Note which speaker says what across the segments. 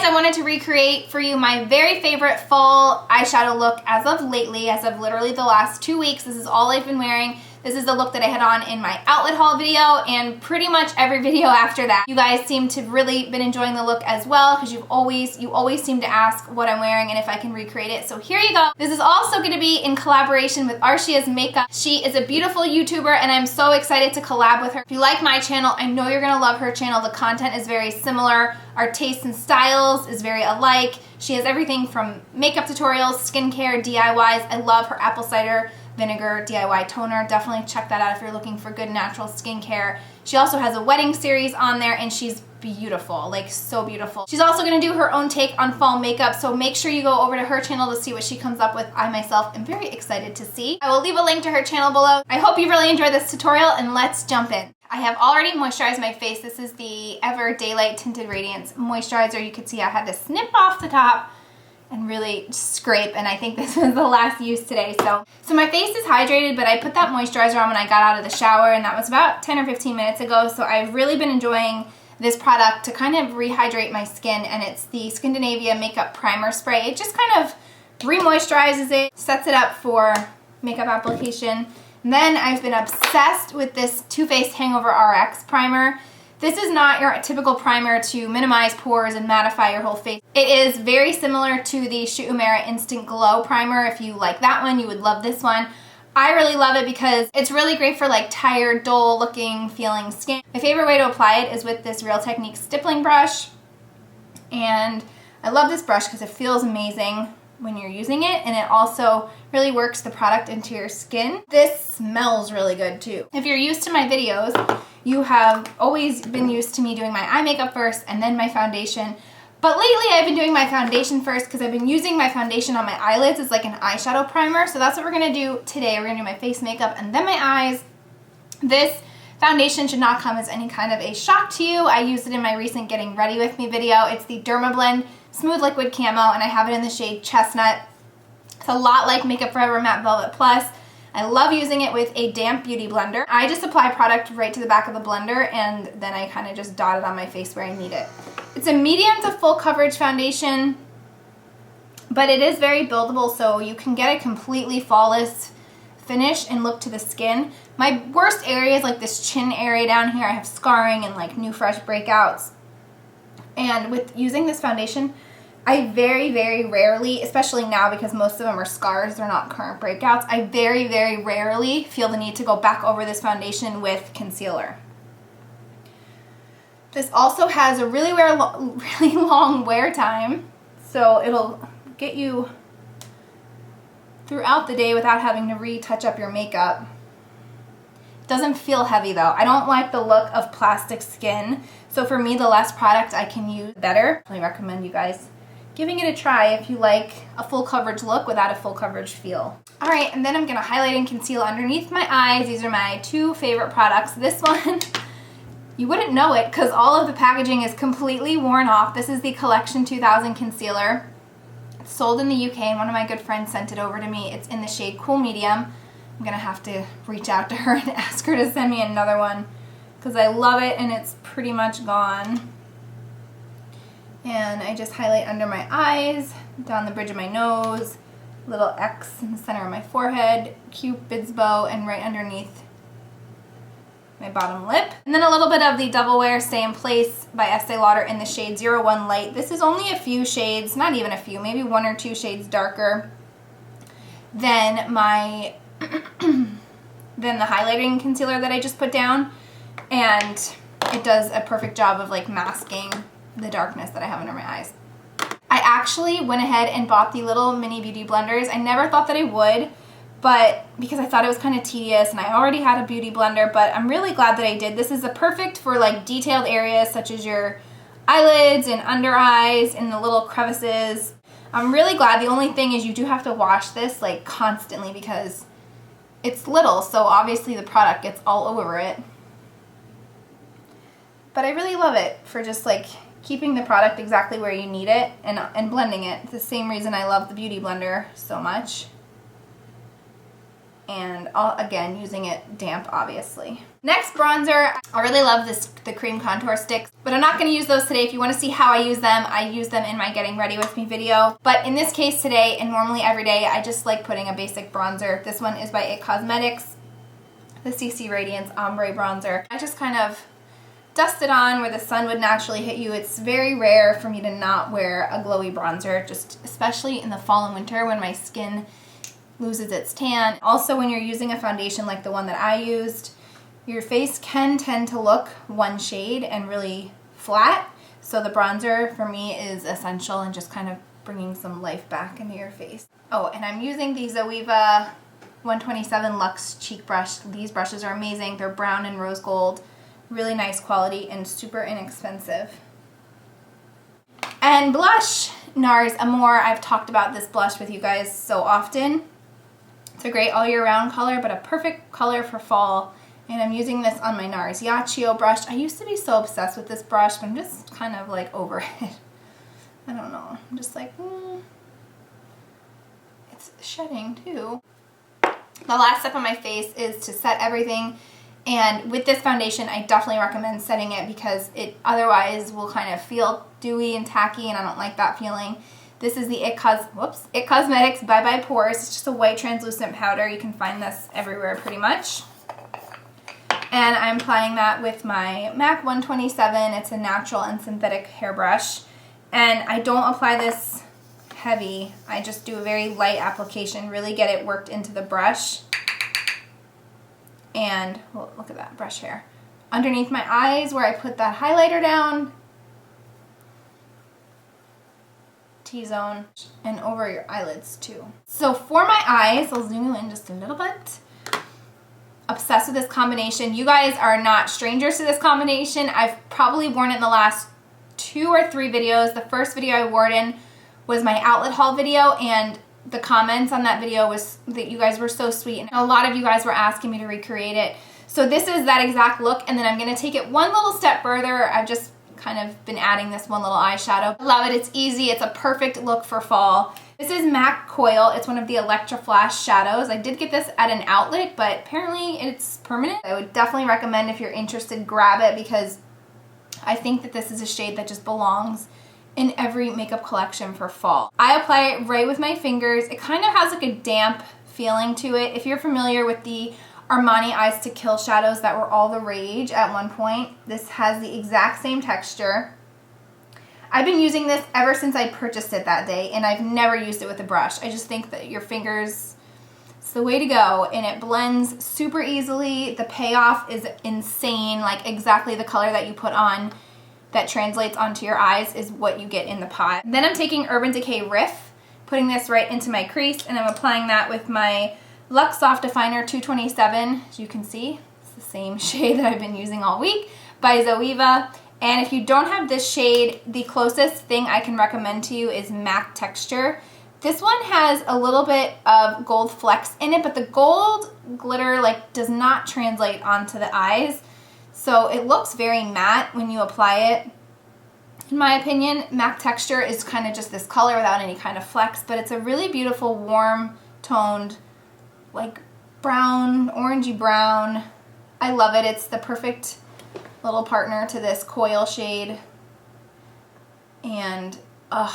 Speaker 1: guys, I wanted to recreate for you my very favorite fall eyeshadow look as of lately, as of literally the last 2 weeks. This is all I've been wearing. This is the look that I had on in my outlet haul video and pretty much every video after that. You guys seem to have really been enjoying the look as well because you always seem to ask what I'm wearing and if I can recreate it. So here you go. This is also going to be in collaboration with Arshia's makeup. She is a beautiful YouTuber and I'm so excited to collab with her. If you like my channel, I know you're going to love her channel. The content is very similar. Our tastes and styles is very alike. She has everything from makeup tutorials, skincare, DIYs. I love her apple cider vinegar DIY toner. Definitely check that out if you're looking for good natural skincare. She also has a wedding series on there and she's beautiful, like so beautiful. She's also going to do her own take on fall makeup, so make sure you go over to her channel to see what she comes up with. I myself am very excited to see. I will leave a link to her channel below. I hope you really enjoyed this tutorial and let's jump in. I have already moisturized my face. This is the Ever Daylight Tinted Radiance Moisturizer. You can see I had to snip off the top and really scrape, and I think this was the last use today. So my face is hydrated, but I put that moisturizer on when I got out of the shower, and that was about 10 or 15 minutes ago. So I've really been enjoying this product to kind of rehydrate my skin, and it's the Scandinavia Makeup Primer Spray. It just kind of re-moisturizes it, sets it up for makeup application. And then I've been obsessed with this Too Faced Hangover RX primer. This is not your typical primer to minimize pores and mattify your whole face. It is very similar to the Shu Uemura Instant Glow primer. If you like that one, you would love this one. I really love it because it's really great for like tired, dull looking, feeling skin. My favorite way to apply it is with this Real Techniques stippling brush. And I love this brush because it feels amazing when you're using it, and it also really works the product into your skin. This smells really good too. If you're used to my videos, you have always been used to me doing my eye makeup first and then my foundation. But lately I've been doing my foundation first because I've been using my foundation on my eyelids as like an eyeshadow primer. So that's what we're gonna do today. We're gonna do my face makeup and then my eyes. This foundation should not come as any kind of a shock to you. I used it in my recent Getting Ready With Me video. It's the Dermablend Smooth Liquid Camo, and I have it in the shade Chestnut. It's a lot like Makeup Forever Matte Velvet Plus. I love using it with a damp beauty blender. I just apply product right to the back of the blender and then I kind of just dot it on my face where I need it. It's a medium to full coverage foundation, but it is very buildable, so you can get a completely flawless finish and look to the skin. My worst area is like this chin area down here. I have scarring and like new fresh breakouts. And with using this foundation, I very, very rarely, especially now because most of them are scars, they're not current breakouts, I very, very rarely feel the need to go back over this foundation with concealer. This also has a really long wear time, so it'll get you throughout the day without having to retouch up your makeup. It doesn't feel heavy though. I don't like the look of plastic skin, so for me the less product I can use, the better. I recommend you guys giving it a try if you like a full coverage look without a full coverage feel. Alright, and then I'm going to highlight and conceal underneath my eyes. These are my two favorite products. This one, you wouldn't know it because all of the packaging is completely worn off. This is the Collection 2000 Concealer. It's sold in the UK and one of my good friends sent it over to me. It's in the shade Cool Medium. I'm going to have to reach out to her and ask her to send me another one because I love it and it's pretty much gone. And I just highlight under my eyes, down the bridge of my nose, little X in the center of my forehead, Cupid's bow, and right underneath my bottom lip. And then a little bit of the Double Wear Stay in Place by Estee Lauder in the shade 01 Light. This is only a few shades, not even a few, maybe 1 or 2 shades darker than my than the highlighting concealer that I just put down. And it does a perfect job of like masking the darkness that I have under my eyes. I actually went ahead and bought the little mini beauty blenders. I never thought that I would, but because I thought it was kind of tedious and I already had a beauty blender, but I'm really glad that I did. This is a perfect for like detailed areas such as your eyelids and under eyes and the little crevices. I'm really glad. The only thing is you do have to wash this like constantly because it's little, so obviously the product gets all over it. But I really love it for just like keeping the product exactly where you need it and blending it. It's the same reason I love the Beauty Blender so much. and again, using it damp, obviously. Next bronzer, I really love the cream contour sticks, but I'm not going to use those today. If you want to see how I use them in my getting ready with me video. But in this case today, and normally every day, I just like putting a basic bronzer. This one is by IT Cosmetics, the CC Radiance Ombre Bronzer. I just kind of dust it on where the sun would naturally hit you. It's very rare for me to not wear a glowy bronzer, just especially in the fall and winter when my skin loses its tan. Also, when you're using a foundation like the one that I used, your face can tend to look one shade and really flat. So the bronzer for me is essential in just kind of bringing some life back into your face. Oh, and I'm using the Zoeva 127 Luxe Cheek Brush. These brushes are amazing. They're brown and rose gold. Really nice quality and super inexpensive. And blush, NARS Amore. I've talked about this blush with you guys so often. It's a great all year round color, but a perfect color for fall. And I'm using this on my NARS Yachio brush. I used to be so obsessed with this brush, but I'm just kind of like over it. I don't know. I'm just like, it's shedding too. The last step on my face is to set everything. And with this foundation, I definitely recommend setting it because it otherwise will kind of feel dewy and tacky, and I don't like that feeling. This is the IT Cosmetics Bye Bye Pores. It's just a white translucent powder. You can find this everywhere pretty much. And I'm applying that with my MAC 127. It's a natural and synthetic hairbrush. And I don't apply this heavy. I just do a very light application, really get it worked into the brush. And well, look at that brush hair. Underneath my eyes where I put that highlighter down. T-zone. And over your eyelids too. So for my eyes, I'll zoom you in just a little bit. Obsessed with this combination. You guys are not strangers to this combination. I've probably worn it in the last 2 or 3 videos. The first video I wore it in was my outlet haul video, and the comments on that video was that you guys were so sweet, and a lot of you guys were asking me to recreate it. So this is that exact look, and then I'm going to take it one little step further. I've just kind of been adding this one little eyeshadow. I love it. It's easy. It's a perfect look for fall. This is MAC Coil. It's one of the Electra Flash shadows. I did get this at an outlet, but apparently it's permanent. I would definitely recommend, if you're interested, grab it, because I think that this is a shade that just belongs in every makeup collection for fall. I apply it right with my fingers. It kind of has like a damp feeling to it. If you're familiar with the Armani Eyes to Kill shadows that were all the rage at one point, this has the exact same texture. I've been using this ever since I purchased it that day, and I've never used it with a brush. I just think that your fingers, it's the way to go, and it blends super easily. The payoff is insane, like exactly the color that you put on that translates onto your eyes is what you get in the pot. Then I'm taking Urban Decay Riff, putting this right into my crease, and I'm applying that with my Luxe Soft Definer 227. As you can see, it's the same shade that I've been using all week by Zoeva. And if you don't have this shade, the closest thing I can recommend to you is MAC Texture. This one has a little bit of gold flecks in it, but the gold glitter like does not translate onto the eyes. So it looks very matte when you apply it. In my opinion, MAC Texture is kind of just this color without any kind of flecks, but it's a really beautiful warm toned, like brown, orangey brown. I love it. It's the perfect little partner to this Coil shade. And I'm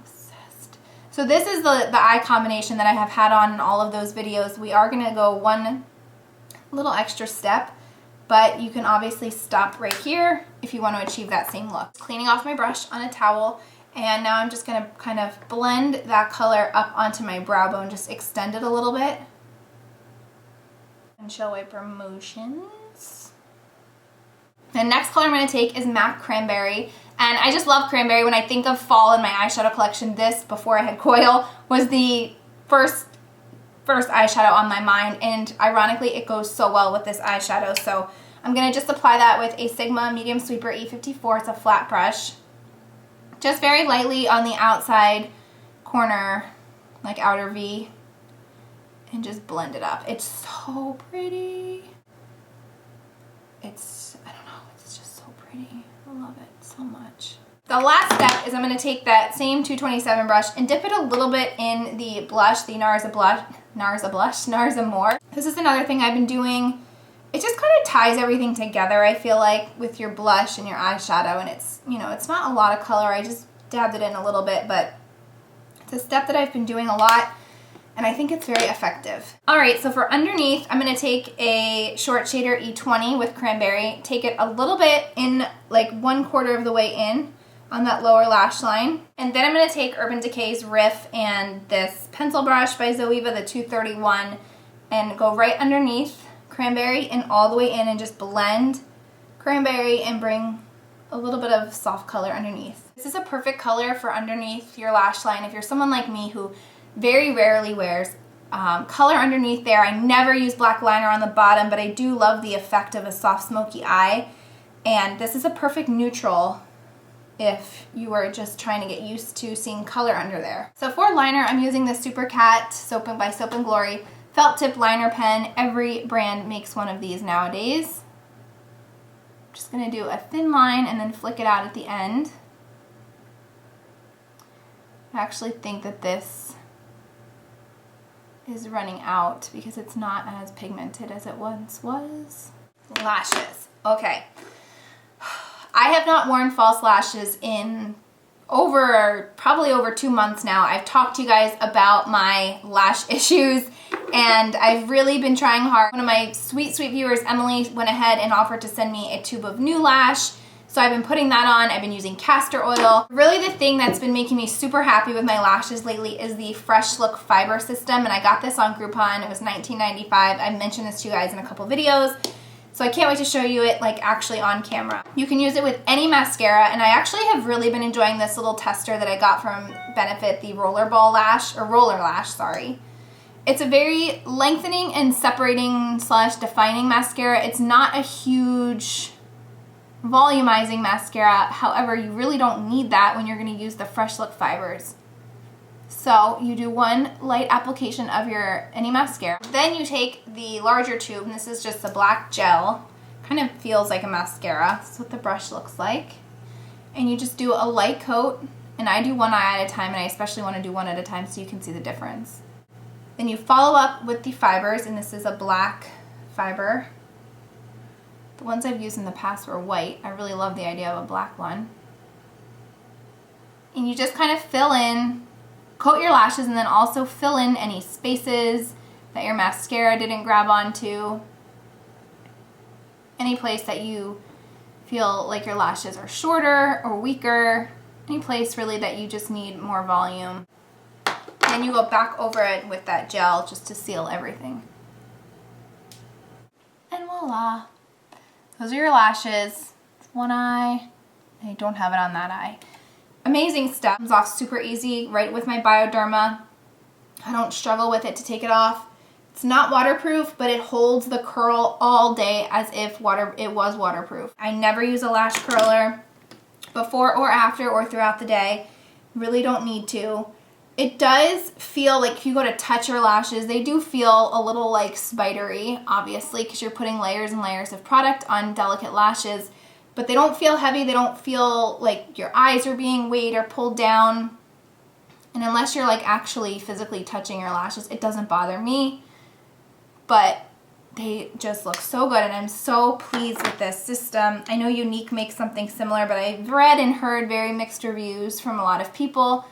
Speaker 1: obsessed. So this is the eye combination that I have had on in all of those videos. We are going to go one little extra step, but you can obviously stop right here if you want to achieve that same look. Cleaning off my brush on a towel, and now I'm just going to kind of blend that color up onto my brow bone, just extend it a little bit. Windshield wiper motions. The next color I'm going to take is MAC Cranberry, and I just love Cranberry. When I think of fall in my eyeshadow collection, this, before I had Coil, was the first eyeshadow on my mind, and ironically it goes so well with this eyeshadow. So I'm going to just apply that with a Sigma Medium Sweeper E54. It's a flat brush. Just very lightly on the outside corner, like outer V, and just blend it up. It's so pretty. I don't know, it's just so pretty. I love it so much. The last step is I'm going to take that same 227 brush and dip it a little bit in the blush, the NARS Narza blush, Narza More. This is another thing I've been doing. It just kind of ties everything together, I feel like, with your blush and your eyeshadow, and it's, you know, it's not a lot of color. I just dabbed it in a little bit, but it's a step that I've been doing a lot, and I think it's very effective. All right, so for underneath, I'm gonna take a short shader E20 with Cranberry, take it a little bit in, like 1/4 of the way in on that lower lash line, and then I'm gonna take Urban Decay's Riff and this pencil brush by Zoeva, the 231, and go right underneath Cranberry and all the way in and just blend Cranberry and bring a little bit of soft color underneath. This is a perfect color for underneath your lash line if you're someone like me who very rarely wears color underneath there. I never use black liner on the bottom, but I do love the effect of a soft smoky eye, and this is a perfect neutral if you are just trying to get used to seeing color under there. So for liner, I'm using the Super Cat by Soap & Glory felt tip liner pen. Every brand makes one of these nowadays. I'm just gonna do a thin line and then flick it out at the end. I actually think that this is running out because it's not as pigmented as it once was. Lashes, okay. I have not worn false lashes in probably over 2 months now. I've talked to you guys about my lash issues, and I've really been trying hard. One of my sweet viewers, Emily, went ahead and offered to send me a tube of new lash, so I've been putting that on. I've been using castor oil. Really the thing that's been making me super happy with my lashes lately is the Fresh Look Fiber System, and I got this on Groupon. It was $19.95. I mentioned this to you guys in a couple videos. So I can't wait to show you it like actually on camera. You can use it with any mascara, and I actually have really been enjoying this little tester that I got from Benefit, the Roller Lash, sorry. It's a very lengthening and separating / defining mascara. It's not a huge volumizing mascara. However, you really don't need that when you're gonna use the Fresh Look Fibers. So you do one light application of any mascara. Then you take the larger tube, and this is just a black gel. Kind of feels like a mascara. That's what the brush looks like. And you just do a light coat, and I do one eye at a time, and I especially want to do one at a time so you can see the difference. Then you follow up with the fibers, and this is a black fiber. The ones I've used in the past were white. I really love the idea of a black one. And you just kind of fill in, coat your lashes, and then also fill in any spaces that your mascara didn't grab onto. Any place that you feel like your lashes are shorter or weaker. Any place really that you just need more volume. Then you go back over it with that gel just to seal everything. And voila. Those are your lashes. It's one eye. I don't have it on that eye. Amazing stuff. Comes off super easy, right with my Bioderma. I don't struggle with it to take it off. It's not waterproof, but it holds the curl all day as if it was waterproof. I never use a lash curler before or after or throughout the day. Really don't need to. It does feel like if you go to touch your lashes, they do feel a little like spidery, obviously, because you're putting layers and layers of product on delicate lashes. But they don't feel heavy. They don't feel like your eyes are being weighed or pulled down. And unless you're like actually physically touching your lashes, it doesn't bother me. But they just look so good, and I'm so pleased with this system. I know Younique makes something similar, but I've read and heard very mixed reviews from a lot of people.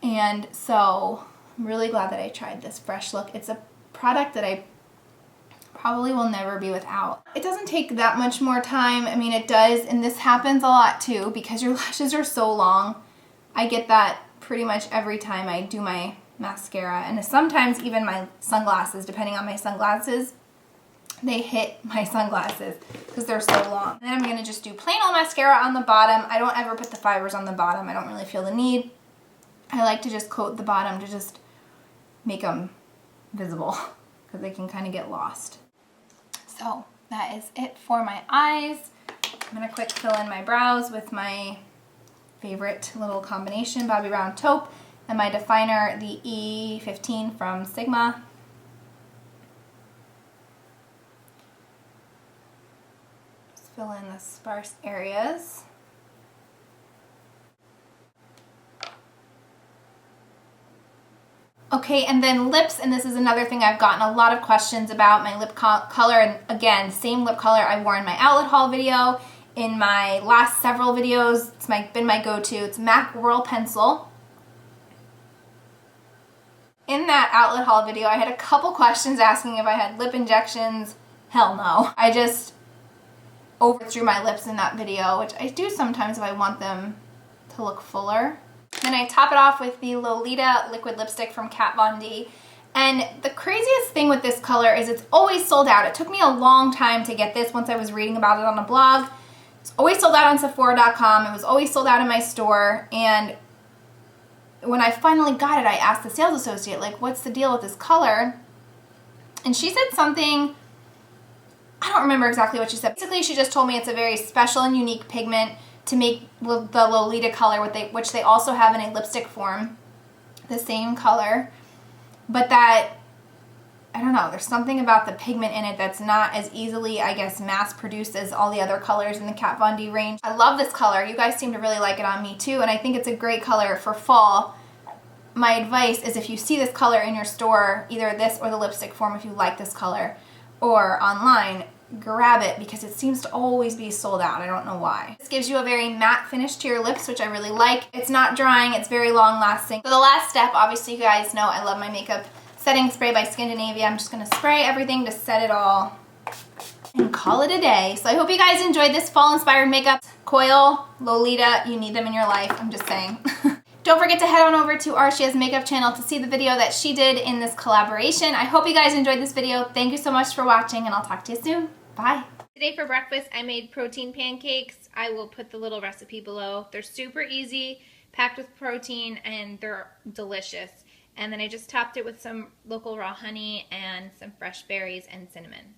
Speaker 1: And so I'm really glad that I tried this Fresh Look. It's a product that I probably will never be without. It doesn't take that much more time. I mean, it does, and this happens a lot too because your lashes are so long. I get that pretty much every time I do my mascara, and sometimes even my sunglasses, depending on my sunglasses, they hit my sunglasses because they're so long. And then I'm gonna just do plain old mascara on the bottom. I don't ever put the fibers on the bottom. I don't really feel the need. I like to just coat the bottom to just make them visible because they can kind of get lost. So that is it for my eyes. I'm gonna quick fill in my brows with my favorite little combination, Bobbi Brown Taupe, and my definer, the E15 from Sigma. Just fill in the sparse areas. Okay, and then lips, and this is another thing I've gotten a lot of questions about, my lip color, and again, same lip color I wore in my outlet haul video, in my last several videos. It's been my go-to. It's MAC Whirl Pencil. In that outlet haul video, I had a couple questions asking if I had lip injections. Hell no. I just overdrew my lips in that video, which I do sometimes if I want them to look fuller. Then I top it off with the Lolita liquid lipstick from Kat Von D. And the craziest thing with this color is it's always sold out. It took me a long time to get this once I was reading about it on a blog. It's always sold out on Sephora.com. It was always sold out in my store. And when I finally got it, I asked the sales associate, like, what's the deal with this color? And she said something, I don't remember exactly what she said. Basically, she just told me it's a very special and unique pigment to make the Lolita color, which they also have in a lipstick form, the same color, but that, I don't know, there's something about the pigment in it that's not as easily, I guess, mass produced as all the other colors in the Kat Von D range. I love this color. You guys seem to really like it on me too, and I think it's a great color for fall. My advice is if you see this color in your store, either this or the lipstick form if you like this color, or online, grab it because it seems to always be sold out. I don't know why. This gives you a very matte finish to your lips, which I really like. It's not drying, it's very long lasting. So the last step, obviously you guys know I love my makeup setting spray by Scandinavia. I'm just gonna spray everything to set it all and call it a day. So I hope you guys enjoyed this fall inspired makeup. Coil, Lolita, you need them in your life, I'm just saying. Don't forget to head on over to Arshia's makeup channel to see the video that she did in this collaboration. I hope you guys enjoyed this video. Thank you so much for watching, and I'll talk to you soon. Bye. Today for breakfast, I made protein pancakes. I will put the little recipe below. They're super easy, packed with protein, and they're delicious. And then I just topped it with some local raw honey and some fresh berries and cinnamon.